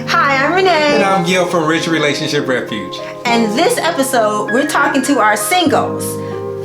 Hi, I'm Renee. And I'm Gil from Rich Relationship Refuge. And this episode, we're talking to our singles.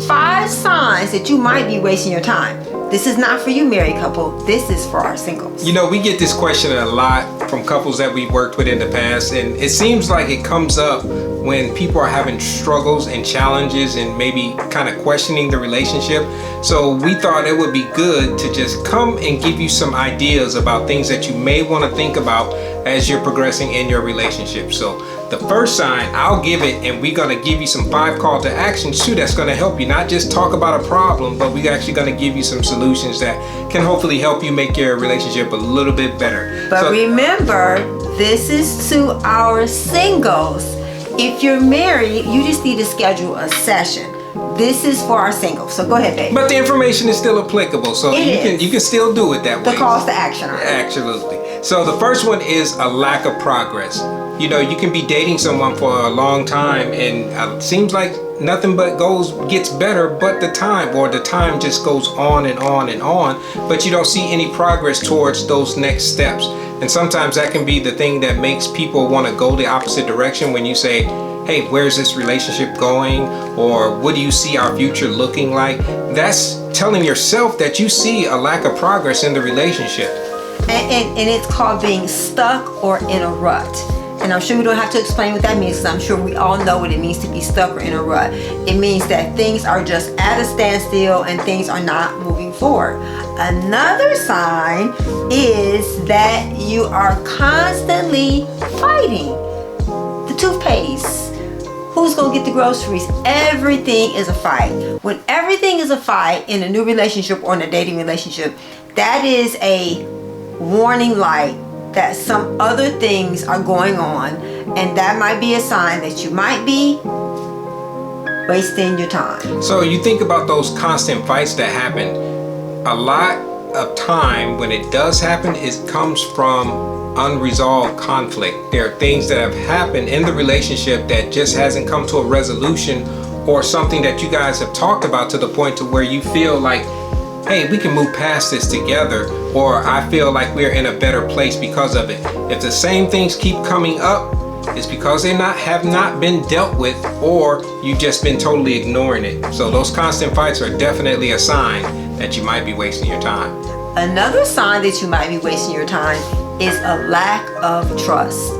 5 signs that you might be wasting your time. This is not for you married couple. This is for our singles. You know, we get this question a lot from couples that we've worked with in the past, and it seems like it comes up when people are having struggles and challenges and maybe kind of questioning the relationship. So we thought it would be good to just come and give you some ideas about things that you may want to think about as you're progressing in your relationship. So the first sign, I'll give it, and we're going to give you some 5 call to actions too that's going to help you not just talk about a problem, but we're actually going to give you some solutions that can hopefully help you make your relationship a little bit better. But remember, this is to our singles. If you're married, you just need to schedule a session. This is for our singles. So go ahead, babe. But the information is still applicable, so you can still do it that way. The calls to action are. Absolutely. So the first one is a lack of progress. You know, you can be dating someone for a long time and it seems like nothing but gets better but the time just goes on and on and on, but you don't see any progress towards those next steps. And sometimes that can be the thing that makes people want to go the opposite direction when you say, hey, where's this relationship going? Or what do you see our future looking like? That's telling yourself that you see a lack of progress in the relationship. And it's called being stuck or in a rut. And I'm sure we don't have to explain what that means, because I'm sure we all know what it means to be stuck or in a rut. It means that things are just at a standstill and things are not moving forward. Another sign is that you are constantly fighting. The toothpaste, who's gonna get the groceries? Everything is a fight. When everything is a fight in a new relationship or in a dating relationship, that is a warning light that some other things are going on, and that might be a sign that you might be wasting your time. So you think about those constant fights that happen. A lot of time when it does happen, it comes from unresolved conflict. There are things that have happened in the relationship that just hasn't come to a resolution, or something that you guys have talked about to the point to where you feel like, hey, we can move past this together, or I feel like we're in a better place because of it. If the same things keep coming up, it's because they have not been dealt with, or you've just been totally ignoring it. So those constant fights are definitely a sign that you might be wasting your time. Another sign that you might be wasting your time is a lack of trust.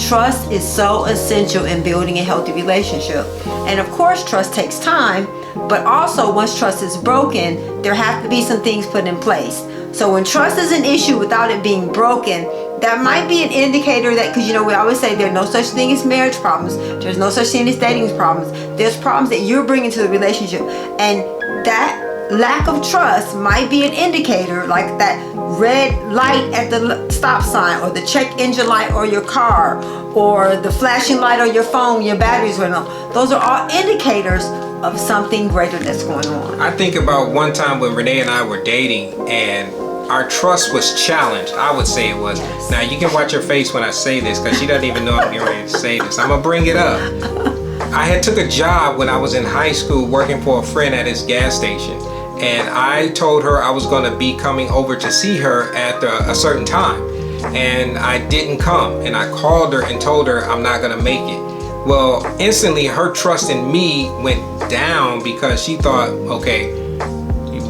Trust is so essential in building a healthy relationship. And of course, trust takes time, but also once trust is broken, there have to be some things put in place. So when trust is an issue without it being broken, that might be an indicator that, because you know, we always say there's no such thing as marriage problems, there's no such thing as dating problems, there's problems that you're bringing to the relationship, and that lack of trust might be an indicator, like that red light at the stop sign, or the check engine light on your car, or the flashing light on your phone, your batteries running on. Those are all indicators of something greater that's going on. I think about one time when Renee and I were dating and our trust was challenged. I would say it was. Yes. Now you can watch her face when I say this, because she doesn't even know I'm getting ready to say this. I'm gonna bring it up. I had took a job when I was in high school working for a friend at his gas station, and I told her I was gonna be coming over to see her at a certain time, and I didn't come, and I called her and told her I'm not gonna make it. Well, instantly her trust in me went down, because she thought, okay,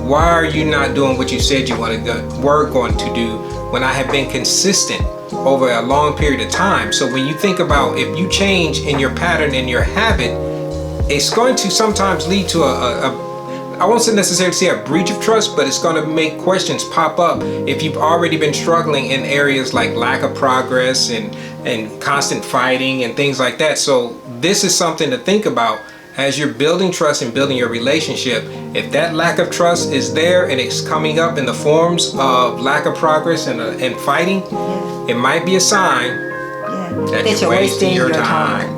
why are you not doing what you said you were going to do, when I have been consistent over a long period of time? So when you think about, if you change in your pattern and your habit, it's going to sometimes lead to I won't necessarily say a breach of trust, but it's going to make questions pop up if you've already been struggling in areas like lack of progress and constant fighting and things like that. So this is something to think about as you're building trust and building your relationship. If that lack of trust is there and it's coming up in the forms of lack of progress and fighting, it might be a sign that you're wasting your time.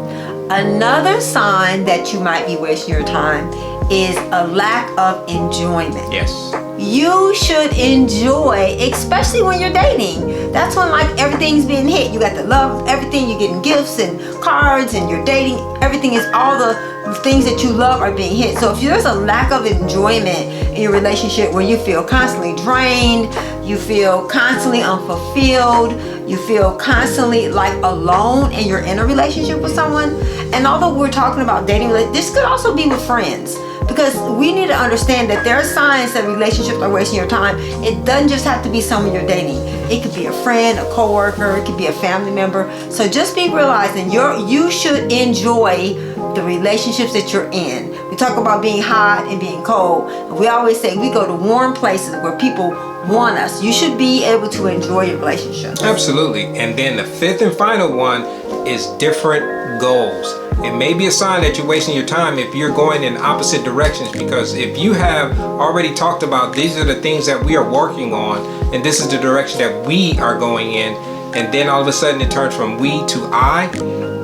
Another sign that you might be wasting your time is a lack of enjoyment. Yes. You should enjoy, especially when you're dating. That's when like everything's being hit. You got the love, everything, you're getting gifts and cards, and you're dating. Everything is, all the things that you love are being hit. So if there's a lack of enjoyment in your relationship where you feel constantly drained, you feel constantly unfulfilled, You feel constantly like alone and you're in a relationship with someone. And although we're talking about dating, this could also be with friends. Because we need to understand that there are signs that relationships are wasting your time. It doesn't just have to be someone you're dating. It could be a friend, a coworker, it could be a family member. So just be realizing you should enjoy the relationships that you're in. We talk about being hot and being cold. We always say we go to warm places where people want us. You should be able to enjoy your relationships. Absolutely. And then the fifth and final one is different goals. It may be a sign that you're wasting your time if you're going in opposite directions, because if you have already talked about these are the things that we are working on and this is the direction that we are going in, and then all of a sudden it turns from we to I,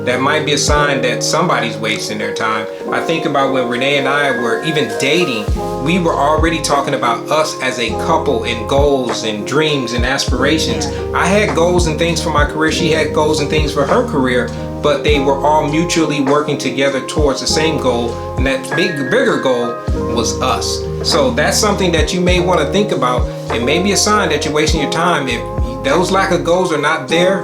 that might be a sign that somebody's wasting their time. I think about when Renee and I were even dating, we were already talking about us as a couple and goals and dreams and aspirations. I had goals and things for my career. She had goals and things for her career, but they were all mutually working together towards the same goal, and that bigger goal was us. So that's something that you may want to think about. It may be a sign that you're wasting your time. If those lack of goals are not there,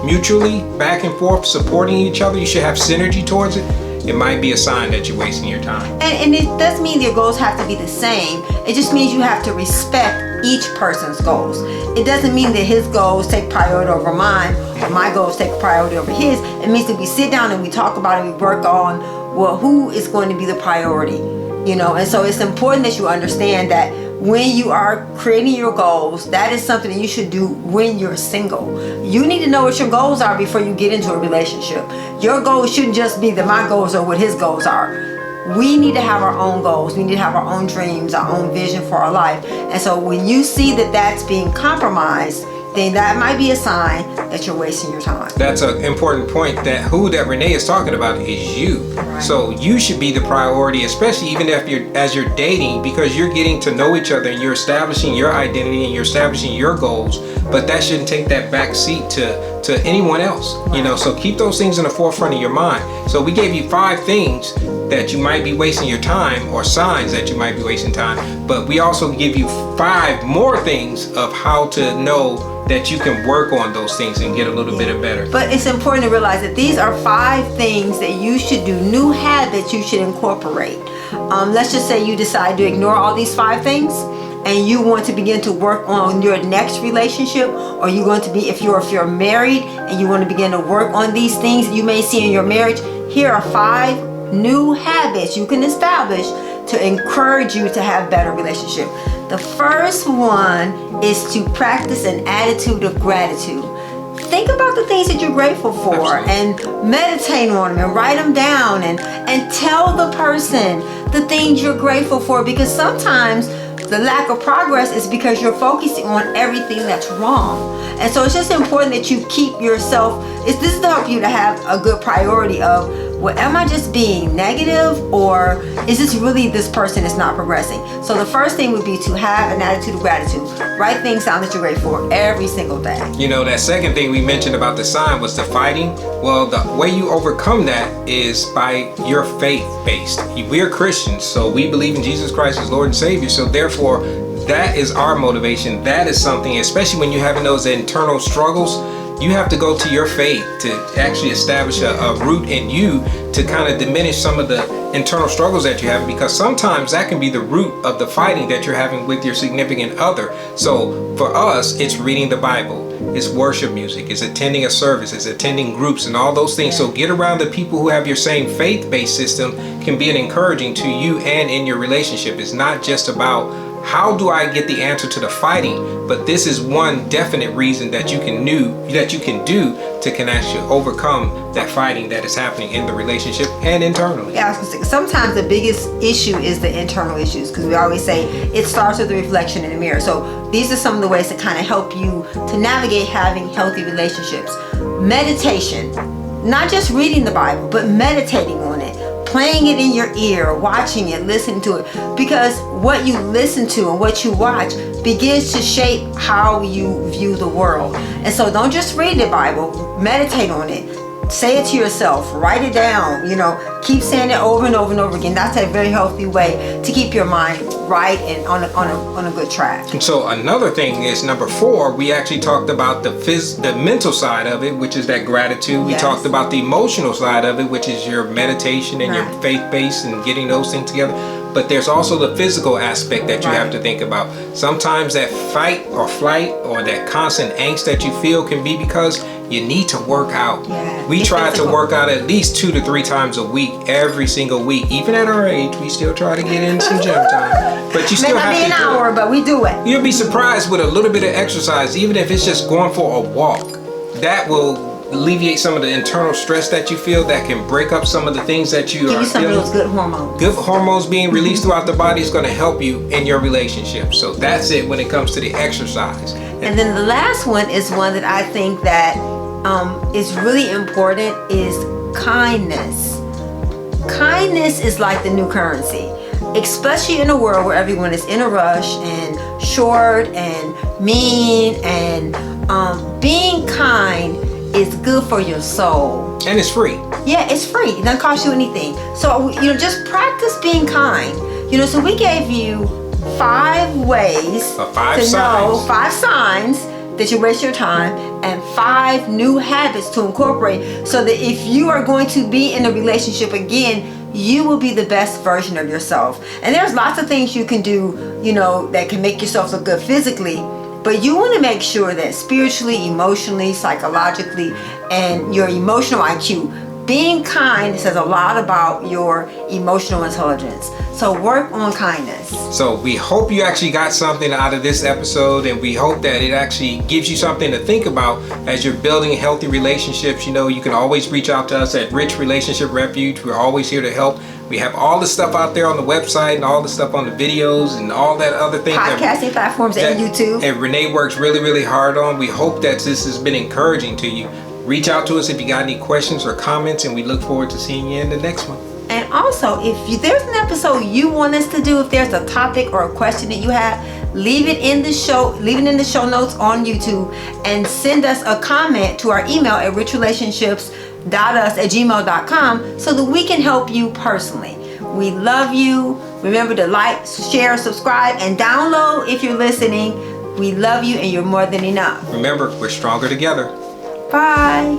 mutually back and forth supporting each other, you should have synergy towards it. It might be a sign that you're wasting your time. And it doesn't mean your goals have to be the same. It just means you have to respect each person's goals. It doesn't mean that his goals take priority over mine or my goals take priority over his. It means that we sit down and we talk about it and we work on, well, who is going to be the priority, And so it's important that you understand that when you are creating your goals, that is something that you should do when you're single. You need to know what your goals are before you get into a relationship. Your goals shouldn't just be that my goals are what his goals are. We need to have our own goals. We need to have our own dreams, our own vision for our life. And so when you see that that's being compromised, then that might be a sign that you're wasting your time. That's an important point, that who that Renee is talking about is you. Right. So you should be the priority, especially even if as you're dating, because you're getting to know each other and you're establishing your identity and you're establishing your goals. But that shouldn't take that back seat to anyone else. So keep those things in the forefront of your mind. So we gave you 5 things that you might be wasting your time, or signs that you might be wasting time, but we also give you 5 more things of how to know that you can work on those things and get a little bit better. But it's important to realize that these are 5 things that you should do, new habits you should incorporate. Let's just say you decide to ignore all these 5 things and you want to begin to work on your next relationship, or you're going to be, if you're married and you want to begin to work on these things that you may see in your marriage. Here are 5 new habits you can establish to encourage you to have better relationship. The first one is to practice an attitude of gratitude. Think about the things that you're grateful for. Absolutely. And meditate on them and write them down and tell the person the things you're grateful for, because sometimes the lack of progress is because you're focusing on everything that's wrong. And so it's just important that you keep yourself, this is to help you to have a good priority of, well, am I just being negative, or is this really this person is not progressing? So the first thing would be to have an attitude of gratitude. Write things down that you're grateful for every single day. That second thing we mentioned about the sign was the fighting. Well, the way you overcome that is by your faith-based. We're Christians, so we believe in Jesus Christ as Lord and Savior. So therefore, that is our motivation. That is something, especially when you're having those internal struggles, you have to go to your faith to actually establish a root in you to kind of diminish some of the internal struggles that you have, because sometimes that can be the root of the fighting that you're having with your significant other. So for us, it's reading the Bible, it's worship music, it's attending a service, it's attending groups and all those things. So get around the people who have your same faith-based system, can be an encouraging to you and in your relationship. It's not just about how do I get the answer to the fighting, but this is one definite reason that you can do to can actually overcome that fighting that is happening in the relationship and internally. Yeah, I was gonna say, sometimes the biggest issue is the internal issues, because we always say it starts with the reflection in the mirror. So these are some of the ways to kind of help you to navigate having healthy relationships. Meditation, not just reading the Bible, but meditating on it. Playing it in your ear, watching it, listening to it, because what you listen to and what you watch begins to shape how you view the world. And so don't just read the Bible, meditate on it, Say it to yourself, write it down, keep saying it over and over and over again. That's a very healthy way to keep your mind right and on a good track. And so another thing is number 4, we actually talked about the mental side of it, which is that gratitude. We talked about the emotional side of it, which is your meditation and your faith base and getting those things together. But there's also the physical aspect that you have to think about. Sometimes that fight or flight or that constant angst that you feel can be because you need to work out. We try to work out at least 2 to 3 times a week, every single week. Even at our age, we still try to get in some gym time. But you still have to do it. May not be an hour, but we do it. You'll be surprised with a little bit of exercise, even if it's just going for a walk. That will alleviate some of the internal stress that you feel, that can break up some of the things that you Give are you some feeling. of those good hormones. Good hormones being released throughout the body is going to help you in your relationship. So that's it when it comes to the exercise. And then the last one is one that I think that is really important, is kindness. Kindness is like the new currency, especially in a world where everyone is in a rush and short and mean, and being kind is good for your soul. And it's free. Yeah, it's free. It doesn't cost you anything. So, just practice being kind. So we gave you 5 ways to know, 5 signs that you waste your time, and 5 new habits to incorporate, so that if you are going to be in a relationship again, you will be the best version of yourself. And there's lots of things you can do, that can make yourself look good physically. But you want to make sure that spiritually, emotionally, psychologically, and your emotional IQ, being kind says a lot about your emotional intelligence. So work on kindness. So we hope you actually got something out of this episode, and we hope that it actually gives you something to think about as you're building healthy relationships. You can always reach out to us at Rich Relationship Refuge. We're always here to help. We have all the stuff out there on the website and all the stuff on the videos and all that other thing. Podcasting platforms and YouTube. And Renee works really, really hard on. We hope that this has been encouraging to you. Reach out to us if you got any questions or comments, and we look forward to seeing you in the next one. And also, if there's an episode you want us to do, if there's a topic or a question that you have, leave it in the show notes on YouTube, and send us a comment to our email at richrelationships.us@gmail.com so that we can help you personally. We love you. Remember to like, share, subscribe, and download if you're listening. We love you, and you're more than enough. Remember, we're stronger together. Bye.